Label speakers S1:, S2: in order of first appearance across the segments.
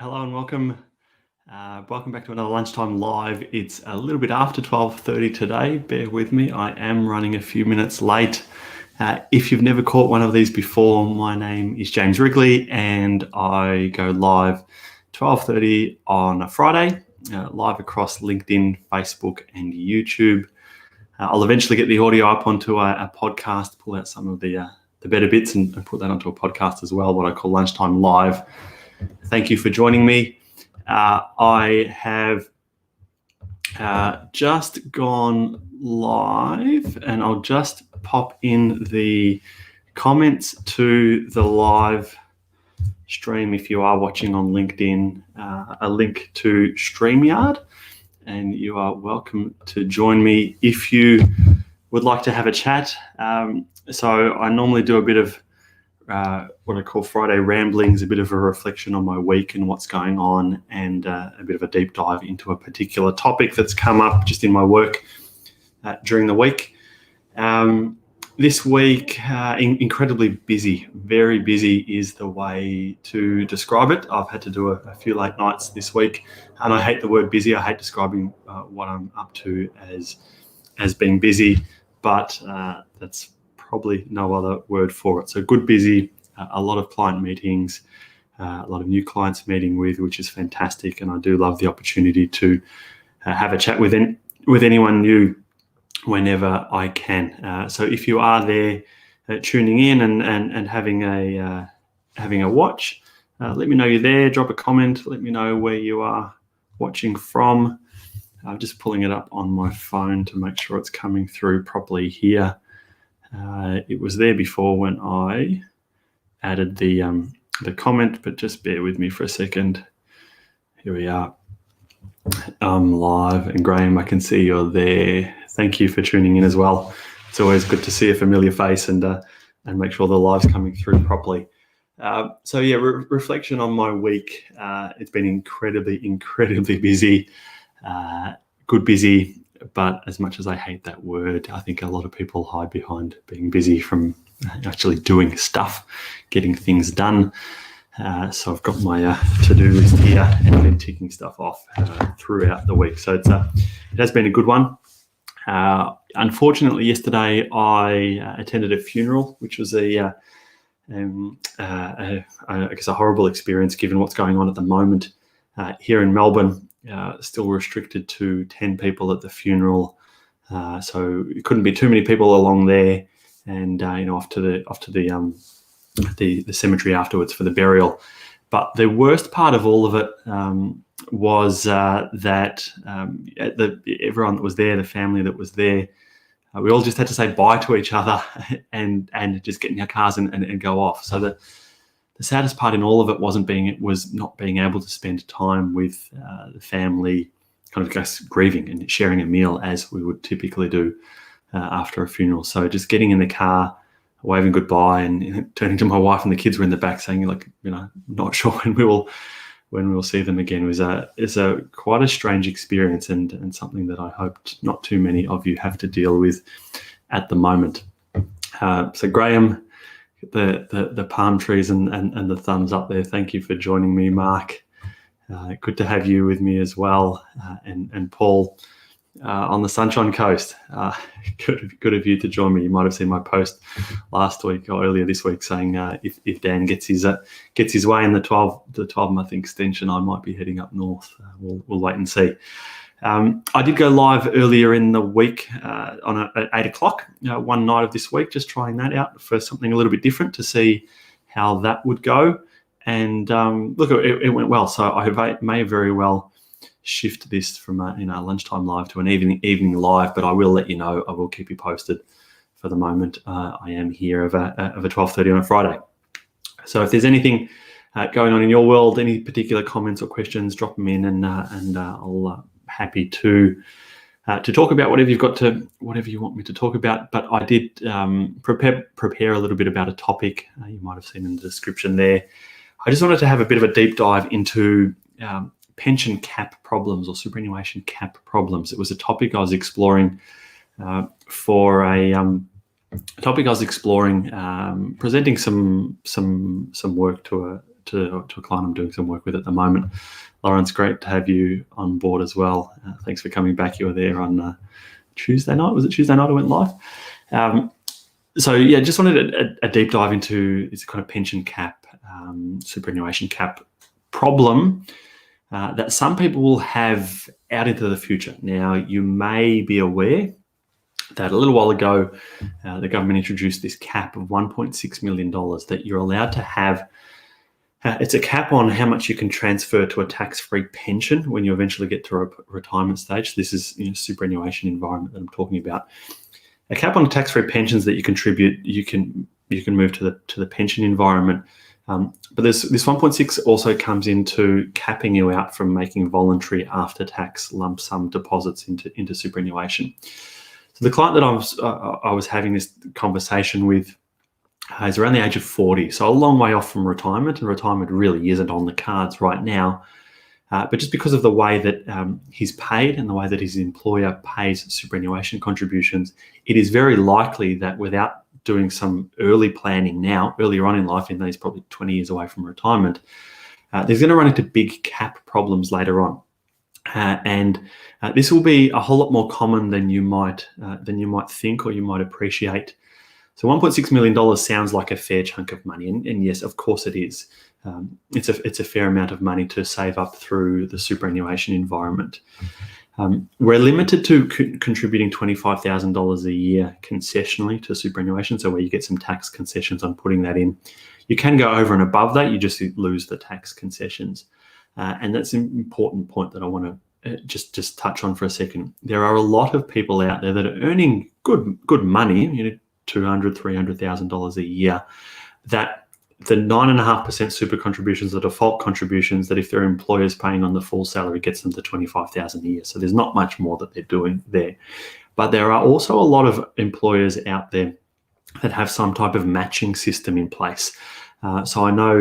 S1: Hello and welcome. Welcome back to another Lunchtime Live. It's a little bit after 12:30 today. Bear with me. I am running a few minutes late. If you've never caught one of these before, my name is James Wrigley and I go live 12:30 on a Friday, live across LinkedIn, Facebook and YouTube. I'll eventually get the audio up onto a podcast, pull out some of the better bits and put that onto a podcast as well, what I call Lunchtime Live. Thank you for joining me. I have just gone live and I'll just pop in the comments to the live stream if you are watching on LinkedIn, a link to StreamYard, and you are welcome to join me if you would like to have a chat. So I normally do a bit of what I call Friday ramblings, a bit of a reflection on my week and what's going on, and a bit of a deep dive into a particular topic that's come up just in my work during the week. This week, incredibly busy, very busy is the way to describe it. I've had to do a few late nights this week, and I hate the word busy. I hate describing what I'm up to as being busy, but that's probably no other word for it. So good busy, a lot of client meetings, a lot of new clients meeting with, which is fantastic. And I do love the opportunity to have a chat with anyone new whenever I can. So if you are there tuning in and having a watch, let me know you're there, drop a comment, let me know where you are watching from. I'm just pulling it up on my phone to make sure it's coming through properly here. It was there before when I added the comment, but just bear with me for a second. Here we are. I'm live, and Graham, I can see you're there. Thank you for tuning in as well. It's always good to see a familiar face and make sure the live's coming through properly. So yeah, reflection on my week. It's been incredibly busy. Good busy. But as much as I hate that word, I think a lot of people hide behind being busy from actually doing stuff, getting things done. So I've got my to-do list here and I've been ticking stuff off throughout the week. So it has been a good one. Unfortunately, yesterday I attended a funeral, which was I guess a horrible experience given what's going on at the moment here in Melbourne. Still restricted to 10 people at the funeral, so it couldn't be too many people along there, and off to the cemetery afterwards for the burial. But the worst part of all of it was that everyone that was there, the family that was there, we all just had to say bye to each other and just get in our cars and go off. So the saddest part in all of it was not being able to spend time with the family, kind of just grieving and sharing a meal as we would typically do after a funeral. So just getting in the car, waving goodbye, and turning to my wife, and the kids were in the back saying, like, not sure when we will see them again. Is a quite a strange experience and something that I hoped not too many of you have to deal with at the moment. So Graham, the palm trees and the thumbs up there. Thank you for joining me, Mark. Good to have you with me as well, and Paul on the Sunshine Coast. Good of you to join me. You might have seen my post last week or earlier this week saying if Dan gets his way in the 12-month extension, I might be heading up north. We'll wait and see. I did go live earlier in the week at 8 o'clock, one night of this week, just trying that out for something a little bit different to see how that would go. And look, it went well. So I may very well shift this from a lunchtime live to an evening live, but I will let you know. I will keep you posted. For the moment, I am here of a 12:30 on a Friday. So if there's anything going on in your world, any particular comments or questions, drop them in, and I'll happy to talk about whatever you want me to talk about. But I did prepare a little bit about a topic you might have seen in the description there. I just wanted to have a bit of a deep dive into pension cap problems or superannuation cap problems. It was a topic I was exploring presenting some work to to a client I'm doing some work with at the moment. Lawrence, great to have you on board as well. Thanks for coming back. You were there on Tuesday night. Was it Tuesday night I went live? So yeah, just wanted a deep dive into this kind of pension cap, superannuation cap problem that some people will have out into the future. Now, you may be aware that a little while ago, the government introduced this cap of $1.6 million that you're allowed to have. It's a cap on how much you can transfer to a tax-free pension when you eventually get to a retirement stage. This is superannuation environment that I'm talking about. A cap on tax-free pensions that you contribute, you can move to the pension environment. But this 1.6 also comes into capping you out from making voluntary after-tax lump sum deposits into superannuation. So the client that I was having this conversation with is around the age of 40, so a long way off from retirement, and retirement really isn't on the cards right now. But just because of the way that he's paid and the way that his employer pays superannuation contributions, it is very likely that without doing some early planning now, earlier on in life, and he's probably 20 years away from retirement, there's going to run into big cap problems later on. And this will be a whole lot more common than you might think or you might appreciate. So $1.6 million sounds like a fair chunk of money, and yes, of course it is. It's a fair amount of money to save up through the superannuation environment. We're limited to contributing $25,000 a year concessionally to superannuation, so where you get some tax concessions on putting that in. You can go over and above that, you just lose the tax concessions. And that's an important point that I want to just touch on for a second. There are a lot of people out there that are earning good money, $200,000, $300,000 a year, that the 9.5% super contributions, the default contributions, that if their employer's paying on the full salary, gets them to $25,000 a year. So there's not much more that they're doing there. But there are also a lot of employers out there that have some type of matching system in place. So I know,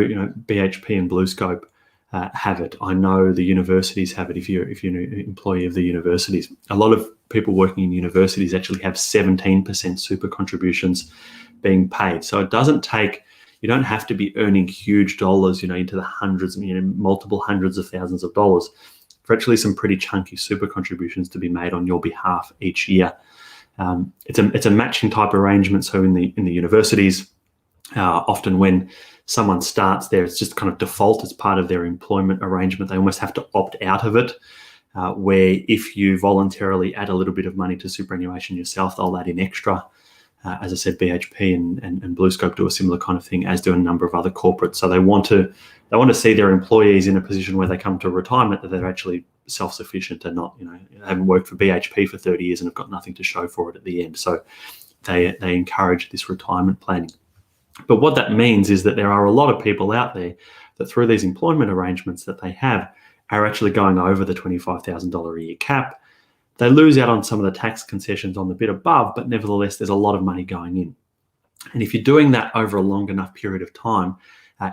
S1: BHP and BlueScope have it. I know the universities have it. If you're an employee of the universities, a lot of people working in universities actually have 17% super contributions being paid. So it doesn't take. You don't have to be earning huge dollars, into the hundreds, multiple hundreds of thousands of dollars for actually some pretty chunky super contributions to be made on your behalf each year. It's a matching type arrangement. So in the universities, often when someone starts there, it's just kind of default as part of their employment arrangement. They almost have to opt out of it, where if you voluntarily add a little bit of money to superannuation yourself, they'll add in extra. As I said, BHP and BlueScope do a similar kind of thing, as do a number of other corporates. So they want to see their employees in a position where they come to retirement that they're actually self-sufficient and not, haven't worked for BHP for 30 years and have got nothing to show for it at the end. So they encourage this retirement planning. But what that means is that there are a lot of people out there that through these employment arrangements that they have are actually going over the $25,000 a year cap. They lose out on some of the tax concessions on the bit above, but nevertheless, there's a lot of money going in. And if you're doing that over a long enough period of time,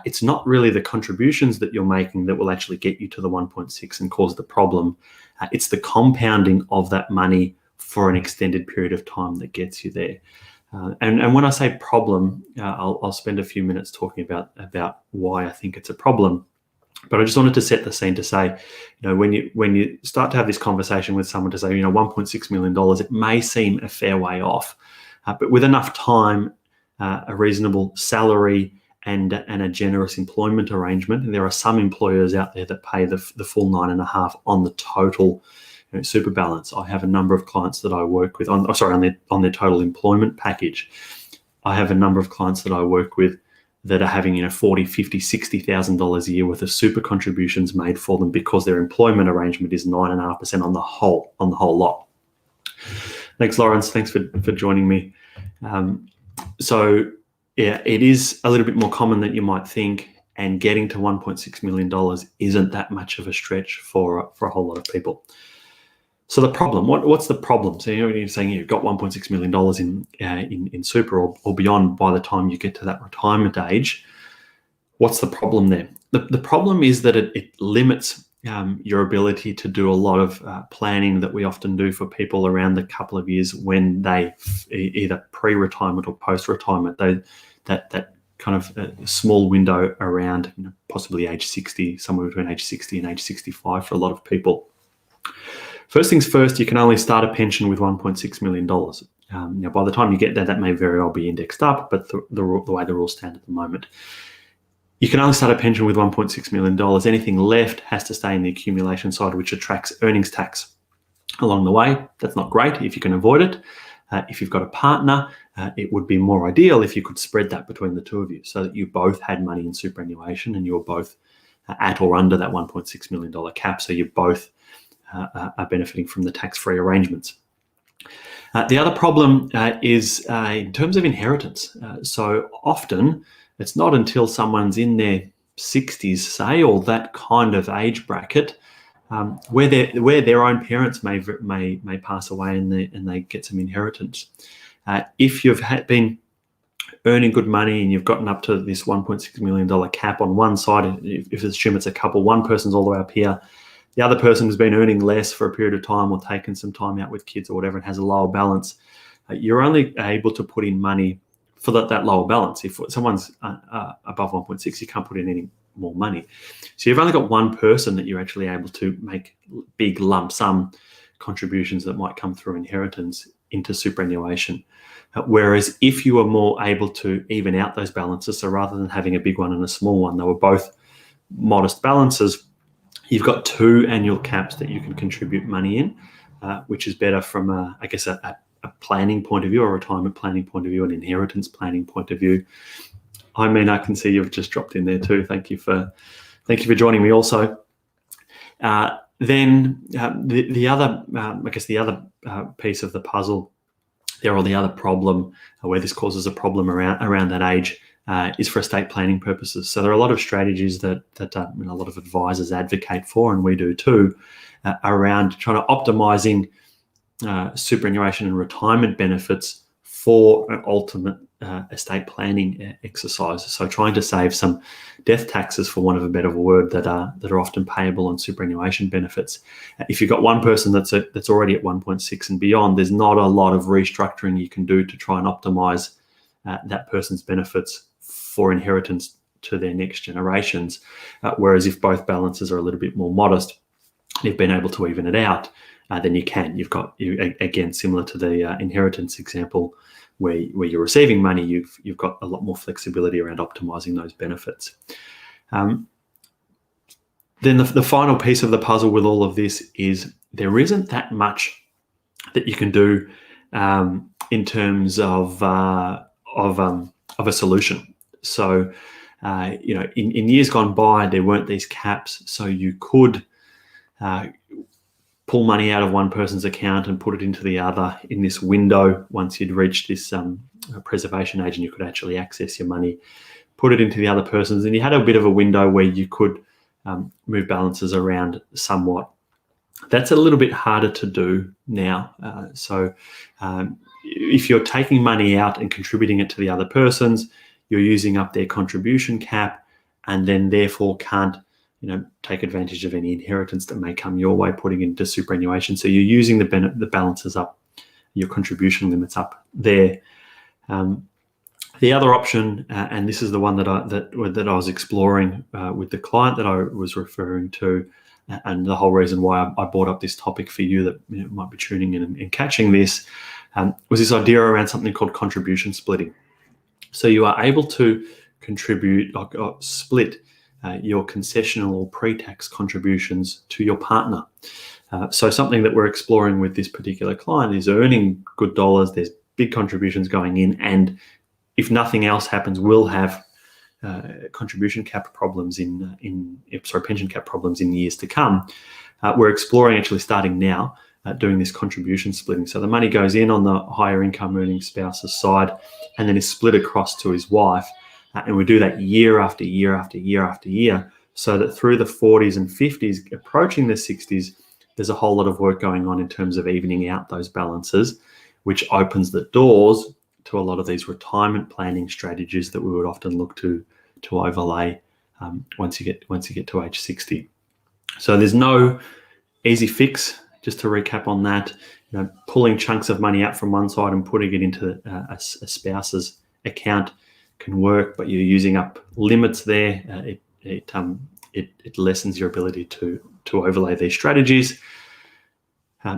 S1: it's not really the contributions that you're making that will actually get you to the 1.6 and cause the problem. It's the compounding of that money for an extended period of time that gets you there. And when I say problem, I'll spend a few minutes talking about why I think it's a problem. But I just wanted to set the scene to say, when you start to have this conversation with someone to say, $1.6 million, it may seem a fair way off, but with enough time, a reasonable salary, and a generous employment arrangement, and there are some employers out there that pay the full 9.5 on the total super balance. I have a number of clients that I work with on their total employment package. I have a number of clients that I work with that are having $40,000, $50,000, $60,000 a year worth of super contributions made for them because their employment arrangement is 9.5% on the whole lot. Thanks, Lawrence. Thanks for joining me. So yeah, it is a little bit more common than you might think, and getting to $1.6 million isn't that much of a stretch for a whole lot of people. So the problem, what's the problem? So you're saying you've got $1.6 million in super or beyond by the time you get to that retirement age. What's the problem there? The problem is that it limits your ability to do a lot of planning that we often do for people around the couple of years when they either pre-retirement or post-retirement. That kind of a small window around possibly age 60, somewhere between age 60 and age 65 for a lot of people. First things first, you can only start a pension with $1.6 million. By the time you get there, that may very well be indexed up, but the way the rules stand at the moment, you can only start a pension with $1.6 million. Anything left has to stay in the accumulation side, which attracts earnings tax along the way. That's not great if you can avoid it. If you've got a partner, it would be more ideal if you could spread that between the two of you so that you both had money in superannuation and you're both at or under that $1.6 million cap, so you both are benefiting from the tax-free arrangements. The other problem is in terms of inheritance. So often it's not until someone's in their 60s, say, or that kind of age bracket, where their own parents may pass away and they get some inheritance. If you've been earning good money and you've gotten up to this $1.6 million cap on one side, if assume it's a couple, one person's all the way up here, the other person has been earning less for a period of time or taken some time out with kids or whatever and has a lower balance, you're only able to put in money for that lower balance. If someone's above 1.6, you can't put in any more money. So you've only got one person that you're actually able to make big lump sum contributions that might come through inheritance into superannuation. Whereas if you were more able to even out those balances, so rather than having a big one and a small one, they were both modest balances, you've got two annual caps that you can contribute money in, which is better from a planning point of view, a retirement planning point of view, an inheritance planning point of view. I mean, I can see you've just dropped in there too. Thank you for joining me also. Then the other piece of the puzzle there, or the other problem where this causes a problem around that age, is for estate planning purposes. So there are a lot of strategies that a lot of advisors advocate for, and we do too, around trying to optimizing superannuation and retirement benefits for an ultimate estate planning exercise. So trying to save some death taxes, for want of a better word, that are often payable on superannuation benefits. If you've got one person that's already at 1.6 and beyond, there's not a lot of restructuring you can do to try and optimize that person's benefits for inheritance to their next generations. Whereas if both balances are a little bit more modest, you've been able to even it out, then you can. Again, similar to the inheritance example, where you're receiving money, you've got a lot more flexibility around optimizing those benefits. Then the final piece of the puzzle with all of this is there isn't that much that you can do in terms of a solution. So, in years gone by, there weren't these caps, so you could pull money out of one person's account and put it into the other in this window. Once you'd reached this preservation age and you could actually access your money, put it into the other person's, and you had a bit of a window where you could move balances around somewhat. That's a little bit harder to do now. So if you're taking money out and contributing it to the other person's, you're using up their contribution cap, and then therefore can't take advantage of any inheritance that may come your way, putting into superannuation. So you're using the balances up, your contribution limits up there. The other option, and this is the one that I was exploring with the client that I was referring to, and the whole reason why I brought up this topic for you that might be tuning in and catching this, was this idea around something called contribution splitting. So you are able to contribute or split your concessional or pre-tax contributions to your partner. So something that we're exploring with this particular client is earning good dollars, there's big contributions going in, and if nothing else happens, we'll have pension cap problems in years to come. We're exploring actually starting now doing this contribution splitting. So the money goes in on the higher income earning spouse's side and then is split across to his wife. And we do that year after year after year after year, so that through the 40s and 50s, approaching the 60s, there's a whole lot of work going on in terms of evening out those balances, which opens the doors to a lot of these retirement planning strategies that we would often look to overlay once you get to age 60. So there's no easy fix. Just to recap on that, pulling chunks of money out from one side and putting it into a spouse's account can work, but you're using up limits there, it lessens your ability to overlay these strategies.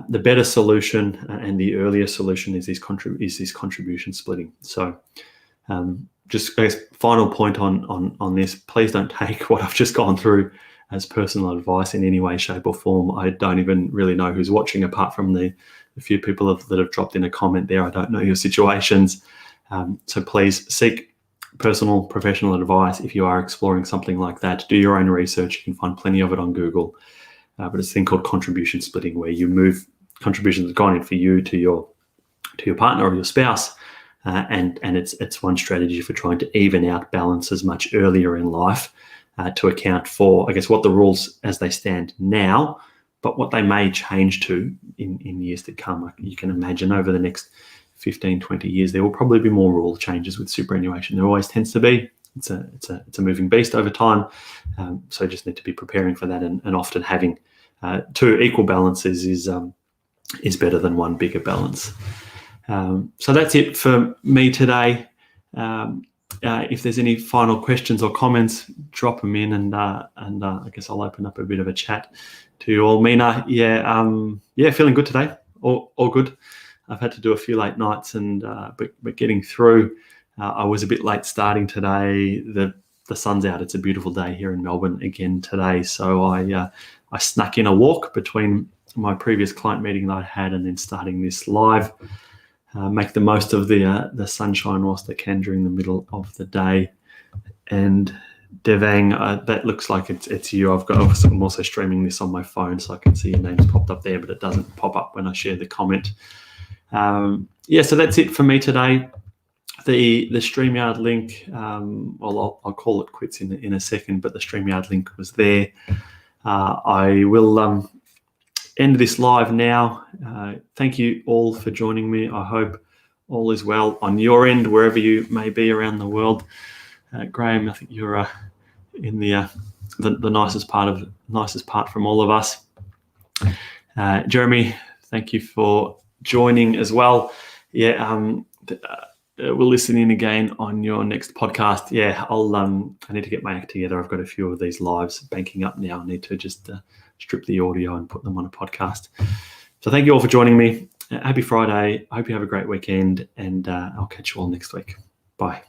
S1: The better solution and the earlier solution is this contribution splitting. So just I guess final point on this, please don't take what I've just gone through as personal advice in any way, shape or form. I don't even really know who's watching apart from the few people that have dropped in a comment there. I don't know your situations. So please seek personal, professional advice if you are exploring something like that. Do your own research. You can find plenty of it on Google. But it's a thing called contribution splitting, where you move contributions that have gone in for you to your partner or your spouse, and it's one strategy for trying to even out balances much earlier in life, to account for, I guess, what the rules as they stand now, but what they may change to in years to come. You can imagine over the next 15, 20 years, there will probably be more rule changes with superannuation. There always tends to be. It's a moving beast over time. So just need to be preparing for that, and often having two equal balances is better than one bigger balance. So that's it for me today. If there's any final questions or comments, drop them in, and I guess I'll open up a bit of a chat to you all. Mina, feeling good today. All good. I've had to do a few late nights, but getting through. I was a bit late starting today. The sun's out. It's a beautiful day here in Melbourne again today. So I snuck in a walk between my previous client meeting that I had and then starting this live. Make the most of the sunshine whilst I can during the middle of the day. And Devang, that looks like it's you. I'm also streaming this on my phone, so I can see your name's popped up there, but it doesn't pop up when I share the comment. So that's it for me today. The StreamYard link, I'll call it quits in a second, but the StreamYard link was there. I will end this live now. Thank you all for joining me. I hope all is well on your end, wherever you may be around the world. Graham, I think you're in the nicest part from all of us. Jeremy, thank you for joining as well. We'll listen in again on your next podcast. I need to get my act together. I've got a few of these lives banking up now. I need to just strip the audio and put them on a podcast. So thank you all for joining me. Happy Friday. I hope you have a great weekend, and I'll catch you all next week. Bye.